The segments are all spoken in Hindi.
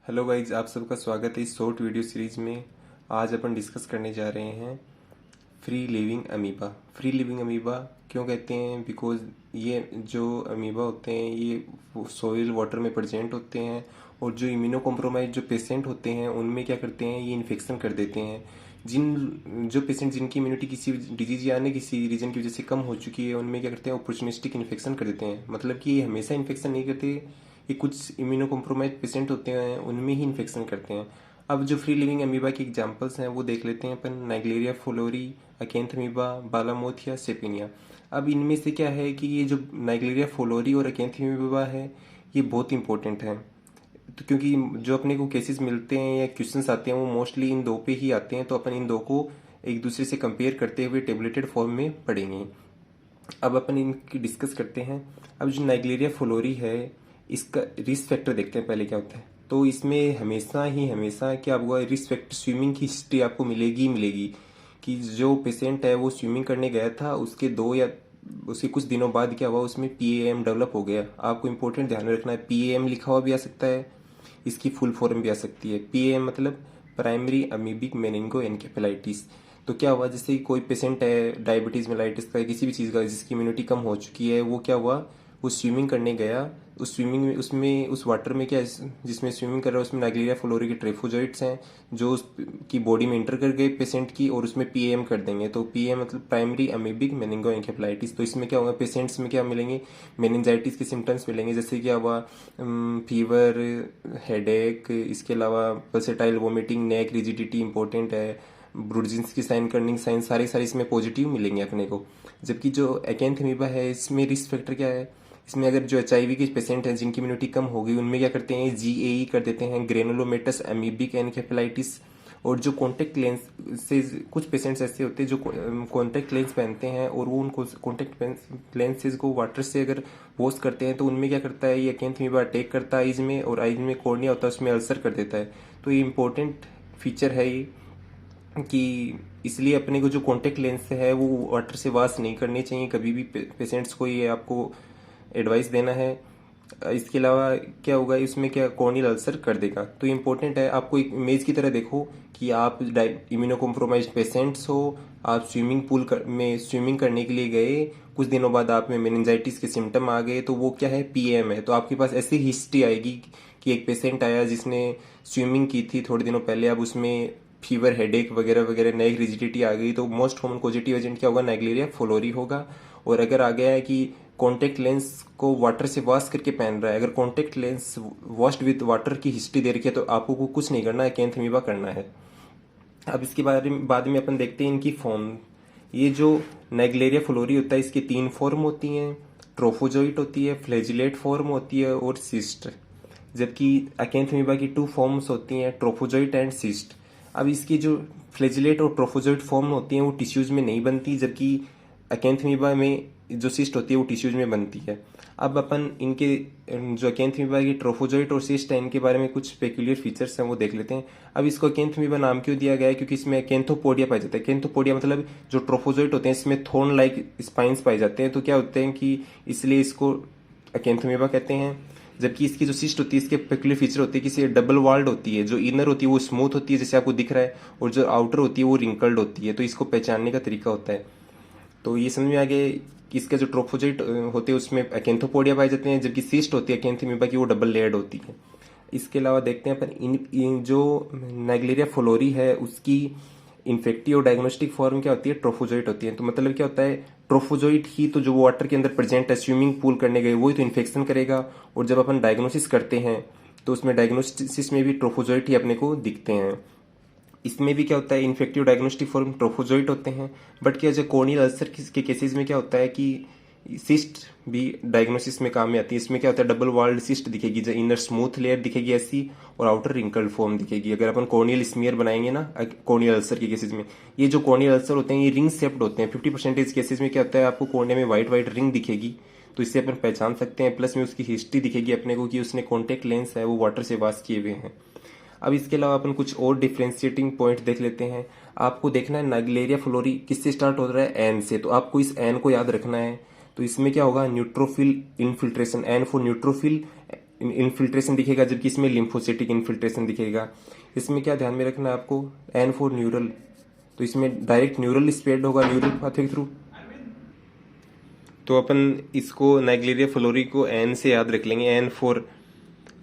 हेलो गाइज, आप सबका स्वागत है इस शॉर्ट वीडियो सीरीज में। आज अपन डिस्कस करने जा रहे हैं free living amoeba. Free living amoeba क्यों कहते हैं? बिकॉज ये जो अमीबा होते हैं ये सोइल वाटर में प्रेजेंट होते हैं, और जो इम्यूनो कॉम्प्रोमाइज जो पेशेंट होते हैं उनमें क्या करते हैं, ये इन्फेक्शन कर देते हैं। जो पेशेंट जिनकी इम्यूनिटी किसी डिजीज या अन्य किसी रीजन की वजह से कम हो चुकी है, उनमें क्या करते हैं, अपॉर्चुनिस्टिक इन्फेक्शन कर देते हैं। मतलब कि ये हमेशा इन्फेक्शन नहीं करते, ये कुछ इम्यूनो कॉम्प्रोमाइज पेशेंट होते हैं उनमें ही इन्फेक्शन करते हैं। अब जो फ्री लिविंग अमीबा के एग्जांपल्स हैं वो देख लेते हैं अपन। नाइग्लेरिया फ्लोरी, अकेंथ अमीबा, बालामोथिया, सेपिनिया। अब इनमें से क्या है कि ये जो नाइग्लेरिया फ्लोरी और अकेंथ अमीबा है ये बहुत इंपॉर्टेंट है। तो क्योंकि जो अपने को केसेस मिलते हैं या क्वेश्चंस आते हैं वो मोस्टली इन दो पे ही आते हैं, तो अपन इन दो को एक दूसरे से कंपेयर करते हुए टेबलेटेड फॉर्म में पढ़ेंगे। अब अपन इनकी डिस्कस करते हैं। अब जो नाइग्लेरिया फ्लोरी है इसका रिस्क फैक्टर देखते हैं पहले क्या होता है। तो इसमें हमेशा क्या हुआ, रिस्क फैक्टर स्विमिंग की हिस्ट्री आपको मिलेगी ही मिलेगी कि जो पेशेंट है वो स्विमिंग करने गया था, उसके दो या उसके कुछ दिनों बाद क्या हुआ, उसमें पीएएम डेवलप हो गया। आपको इंपॉर्टेंट ध्यान में रखना है, पीएएम लिखा हुआ भी आ सकता है, इसकी फुल फॉर्म भी आ सकती है। पीएएम मतलब प्राइमरी अमीबिक मेनिंगो एनकेफेलाइटिस। तो क्या हुआ, जैसे कोई पेशेंट है डायबिटीज मेलाइटिस का, किसी भी चीज़ का जिसकी इम्यूनिटी कम हो चुकी है, वो क्या हुआ, वो स्विमिंग करने गया। उस स्विमिंग में उसमें उस वाटर में क्या जिसमें स्विमिंग कर रहा है उसमें नाइग्लेरिया फ्लोरी के ट्रेफोजोइट्स हैं जो उसकी बॉडी में इंटर कर गए पेशेंट की, और उसमें पीएम कर देंगे। तो पीएम मतलब प्राइमरी अमीबिक मेनिंगो एनकेफेलाइटिस। तो इसमें क्या होगा, पेशेंट्स में क्या मिलेंगे, मेनिंजाइटिस के सिम्टम्स मिलेंगे। जैसे क्या हुआ, फीवर, हेडेक, इसके अलावा पल्सेटाइल वोमिटिंग, नेक रिजिडिटी इंपॉर्टेंट है, ब्रुडजिन्स की साइन, कर्निंग साइन, सारे सारे इसमें पॉजिटिव मिलेंगे अपने को। जबकि जो अकेंथ अमीबा है इसमें रिस्क फैक्टर क्या है, इसमें अगर जो एचआईवी के पेशेंट हैं जिनकी इम्यूनिटी कम हो गई उनमें क्या करते हैं, जीएई कर देते हैं, ग्रेनुलोमेटस अमीबिक एनकेफेलाइटिस। और जो कॉन्टेक्ट लेंस से कुछ पेशेंट्स ऐसे होते हैं जो कॉन्टेक्ट लेंस पहनते हैं और वो उनको कॉन्टेक्ट लेंसेज को वाटर से अगर वॉश करते हैं तो उनमें क्या करता है, ये अकेंथ अमीबा अटैक करता है आइज में, और आइज में कॉर्निया होता है उसमें अल्सर कर देता है। तो ये इंपॉर्टेंट फीचर है ये कि इसलिए अपने को जो कॉन्टेक्ट लेंस है वो वाटर से वॉश नहीं करनी चाहिए कभी भी पेशेंट्स को, ये आपको एडवाइस देना है। इसके अलावा क्या होगा, इसमें क्या कॉर्नियल अल्सर कर देगा। तो इम्पोर्टेंट है, आपको एक इमेज की तरह देखो कि आप इम्यूनो कॉम्प्रोमाइज पेशेंट्स हो, आप में स्विमिंग करने के लिए गए, कुछ दिनों बाद आप में मेनिंजाइटिस के सिम्टम आ गए, तो वो क्या है, पीएम है। तो आपके पास ऐसी हिस्ट्री आएगी कि एक पेशेंट आया जिसने स्विमिंग की थी थोड़े दिनों पहले, अब उसमें फीवर, हेडेक वगैरह वगैरह, नई रिजिडिटी आ गई, तो मोस्ट कॉमन पॉजिटिव एजेंट क्या होगा, नाइग्लेरिया फ्लोरी होगा। और अगर आ गया है कि कॉन्टेक्ट लेंस को वाटर से वॉश करके पहन रहा है, अगर contact lens washed with water की हिस्ट्री दे रखी है तो आपको को कुछ नहीं करना है, अकेंथ अमीबा करना है। अब इसके बारे में बाद में अपन देखते हैं इनकी फॉर्म। ये जो नाइग्लेरिया फ्लोरी होता है इसकी तीन फॉर्म होती हैं, ट्रोफोजोइट होती है, फ्लैजिलेट फॉर्म होती है और सिस्ट। जबकि अकेंथ अमीबा की टू फॉर्म्स होती हैं, ट्रोफोजोइट एंड सिस्ट। अब इसकी जो फ्लैजिलेट और ट्रोफोजोइट फॉर्म होती हैं वो टिश्यूज में नहीं बनती, जबकि अकेंथ अमीबा में जो सिस्ट होती है वो टिश्यूज में बनती है। अब अपन इनके जो अकेंथ अमीबा की ट्रोफोजोइट और सिस्ट है इनके बारे में कुछ पेक्यूलियर फीचर्स हैं वो देख लेते हैं। अब इसको अकेंथ अमीबा नाम क्यों दिया गया है, क्योंकि इसमें अकेंथोपोडिया पाया जाता है। अकेंथोपोडिया मतलब जो ट्रोफोजोइट होते हैं इसमें थोर्न लाइक स्पाइन्स पाए जाते हैं, तो क्या होते हैं कि इसलिए इसको अकेंथ अमीबा कहते हैं। जबकि इसकी जो सिस्ट होती है इसके पेक्यूलियर फीचर होते हैं कि ये डबल वॉल्ड होती है, जो इनर होती है वो स्मूथ होती है जैसे आपको दिख रहा है, और जो आउटर होती है वो रिंकल्ड होती है। तो इसको पहचानने का तरीका होता है। तो ये समझ में आ गया कि इसके जो ट्रोफोजोइट होते हैं उसमें अकेंथोपोडिया पाए जाते हैं, जबकि सिस्ट होती है अकेंथ अमीबा की वो डबल लेयर्ड होती है। इसके अलावा देखते हैं अपन इन जो नाइग्लेरिया फ्लोरी है उसकी इन्फेक्टिव और डायग्नोस्टिक फॉर्म क्या होती है, ट्रोफोजोइट होती है। तो मतलब क्या होता है, ट्रोफोजोइट ही तो जो वाटर के अंदर प्रेजेंट है, स्विमिंग पूल करने गए वही तो इन्फेक्शन करेगा। और जब अपन डायग्नोसिस करते हैं तो उसमें डायग्नोसिस में भी ट्रोफोजोइट ही अपने को दिखते हैं। इसमें भी क्या होता है, इन्फेक्टिव डायग्नोस्टिक फॉर्म ट्रोफोजोइट होते हैं। बट क्या जो कॉर्नियल अल्सर के केसेस में क्या होता है कि सिस्ट भी डायग्नोसिस में काम में आती है। इसमें क्या होता है, डबल वॉल्ड सिस्ट दिखेगी, जो इनर स्मूथ लेयर दिखेगी ऐसी, और आउटर रिंकल्ड फॉर्म दिखेगी। अगर अपन कॉर्नियल स्मीयर बनाएंगे ना कॉर्नियल अल्सर के केसेस में, ये जो कॉर्नियल अल्सर होते हैं ये रिंग शेप्ड होते हैं। 50% केसेस में क्या होता है, आपको कॉर्निया में व्हाइट व्हाइट रिंग दिखेगी, तो इससे अपन पहचान सकते हैं। प्लस में उसकी हिस्ट्री दिखेगी अपने को कि उसने कॉन्टेक्ट लेंस है वो वाटर से वॉश किए हुए हैं। अब इसके अलावा अपन कुछ और डिफ्रेंशिएटिंग पॉइंट देख लेते हैं। आपको देखना है नाइग्लेरिया फ्लोरी किससे स्टार्ट हो रहा है, एन से, तो आपको इस एन को याद रखना है। तो इसमें क्या होगा, neutrophil infiltration, N for neutrophil, infiltration दिखेगा, जबकि इसमें लिम्फोसिटिक इन्फिल्ट्रेशन दिखेगा। इसमें क्या ध्यान में रखना है आपको, एन फॉर न्यूरल, तो इसमें डायरेक्ट न्यूरल स्प्रेड होगा न्यूरल पाथवे के थ्रू। तो अपन इसको नाइग्लेरिया फ्लोरी को एन से याद रख लेंगे, N for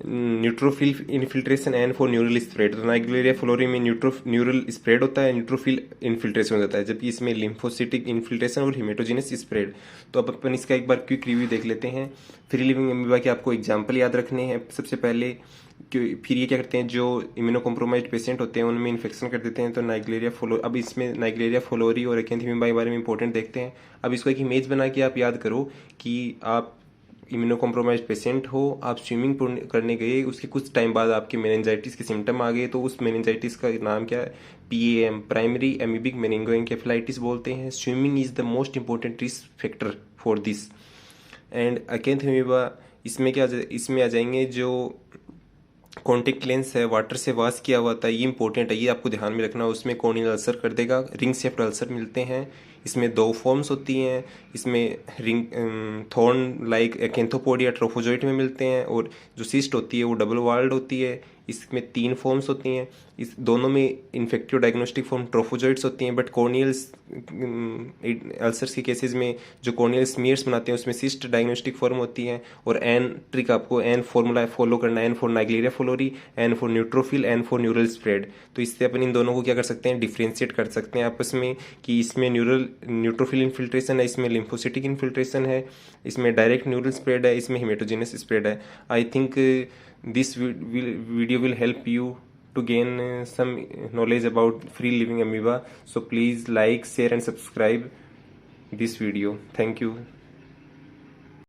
neutrophil infiltration, N for neural spread. तो नाइग्लेरिया फ्लोरी में न्यूरल स्प्रेड होता है, न्यूट्रोफिल इन्फिल्ट्रेशन हो जाता है, जबकि इसमें लिम्फोसिटिक इन्फिल्ट्रेशन और हेमेटोजेनस स्प्रेड। तो अब अपन इसका एक बार क्विक रिव्यू देख लेते हैं। फ्री लिविंग अमीबा के आपको एग्जाम्पल याद रखने हैं सबसे पहले। फिर ये क्या करते हैं, जो इम्यूनो कॉम्प्रोमाइज्ड पेशेंट होते हैं उनमें इन्फेक्शन कर देते हैं, तो नाइग्लेरिया फ्लोरी। अब इसमें नाइग्लेरिया फ्लोरी और एक्यांथीमीबा के बारे में इंपॉर्टेंट देखते हैं। अब इसको एक इमेज बना के आप याद करो कि आप इम्यूनो कॉम्प्रोमाइज्ड पेशेंट हो, आप स्विमिंग पूल करने गए, उसके कुछ टाइम बाद आपके मेनिंजाइटिस के सिम्टम आ गए, तो उस मेनिंजाइटिस का नाम क्या है, PAM, प्राइमरी एमीबिक मेनिंगोएन्केफेलाइटिस बोलते हैं। Swimming is the most important risk factor for this. And acanthamoeba इसमें क्या, इसमें आ जाएंगे जो कॉन्टेक्ट लेंस है, वाटर से वॉश किया हुआ था, ये इंपॉर्टेंट है, ये आपको ध्यान में रखना। उसमें कॉर्नियल अल्सर कर देगा, रिंग शेप्ड अल्सर मिलते हैं। इसमें 2 फॉर्म्स होती हैं, इसमें रिंग थॉर्न लाइक एक्यांथोपोडिया ट्रोफोजोइट में मिलते हैं, और जो सिस्ट होती है वो डबल वॉल्ड होती है। इसमें 3 फॉर्म्स होती हैं, इस दोनों में इन्फेक्टिव डायग्नोस्टिक फॉर्म ट्रोफोजोइट्स होती हैं, बट कॉर्नियल्स अल्सर्स के केसेस में जो कॉर्नियल स्मीयर्स बनाते हैं उसमें सिस्ट डायग्नोस्टिक फॉर्म होती है। और एन ट्रिक आपको, एन फॉर्मूला फॉलो करना है, N for Naegleria fowleri, N for neutrophil, N for neural spread. तो इससे अपन इन दोनों को क्या कर सकते हैं, डिफ्रेंशिएट कर सकते हैं आपस में, कि इसमें न्यूट्रोफिल इन्फिल्ट्रेशन है, इसमें लिम्फोसिटिक इन्फिल्ट्रेशन है, इसमें डायरेक्ट न्यूरल स्प्रेड है, इसमें हेमेटोजेनस स्प्रेड है। I think this video will help you to gain some knowledge about free living amoeba. So please like, share and subscribe this video. Thank you.